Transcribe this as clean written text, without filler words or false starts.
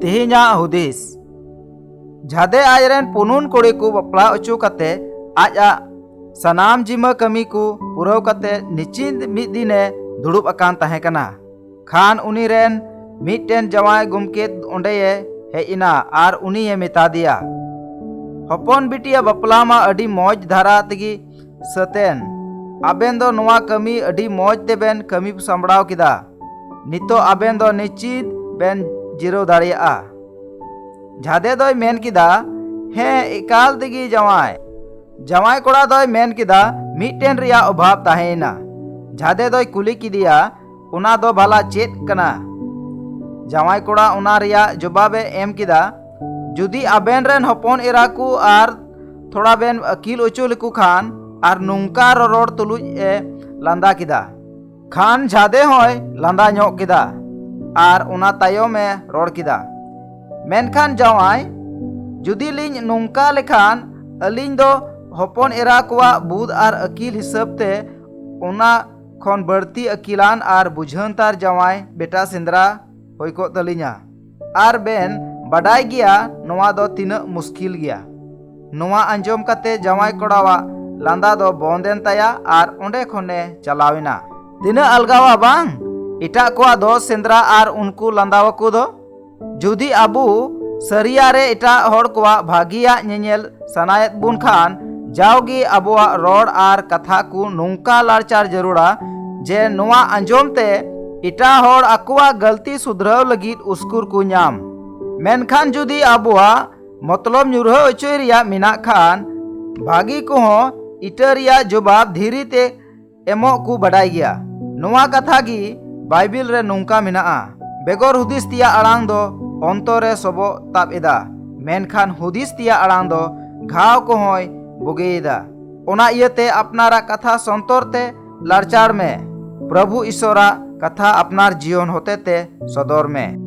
तेहिना हुदिस झादे आजरेन पुनुन कोड़ी को बपला उचु कते आजा सनाम जिमा कमी को पुराव कते निचिंद मिद दिने दुड़ुब अकान तहे कना। खान उनी रेन मिदटेन जवाय गुमकेत ओंडेये हेइना आर उनीये मेता दिया हपन बिटिया बपला मा अडी मौज धारा तगी सतेन आबेन दो नोआ कमी अडी मौज तेबेन कमी सामड़ाव किदा नितो आबेन दो निचित बेन जिरो दाड़िया। झादे दोय मेन किदा हे एकाल तगी जवाय कोड़ा दोय मेन किदा मिदटेन रिया अभाव ताहेना। झादे दोय कुली किदिया उना दो भला चेत कना। जवाय कोड़ा उना रिया जवाबे एम किदा जुदी आबेन रेन हपन एरा को आर थोड़ा बेन अकील उचु लिकु खान आर नुंका रोड़ तुलुज ए लांदा किदा। खान झादे होय लांदा ᱧᱚᱜ किदा आर उना तायome रोड़ किदा मेनखान जवाय जुदी लिंग नुंका लेखान अलिंग दो हपन एरा कोआ बुद आर अकील हिसाब ते उना खन बढ़ती अकीलान आर बुझानतार जवाय बेटा सेंद्रा होय को तलिङा आर बेन बाडाय गिया नोआ दो तिना मुश्किल गिया। नोआ अंजम कते जवाय कोड़ावा लांदा दो बंदेन ताया आर ओंडे खने चलाविना। तिना अलगावा बांग इटा कोआ दो सेंद्रा आर उनको लांदावा को दो जुदी आबू सरिया रे इटा होड़ कोआ भागिया नेनेल सनायत बुन खान जाओगी आबुआ रोड आर कथा को नुंका लारचार जरूरा जे नोआ अंजम ते इटा होड़ अकुआ गलती सुधराव लगित उस्कुर को नाम। मेनखान जुदी आबुआ मतलब न्यूरह उचुय रिया मिना खान भागी को हो इटा रिया जवाब धीरे ते एमो को बडाय गिया। नोआ कथा गी बाइबिल रे नुंका मिनाआ बेगोर हुदिस तिया आड़ांग दो अंतरे सबो ताब एदा मेनखान हुदिस तिया आड़ांग दो घाव को होय बुगेदा। ओना इयते अपनारा कथा संतोर ते लारचार में प्रभु ईश्वरा कथा अपनार जीवन होते ते सदर में।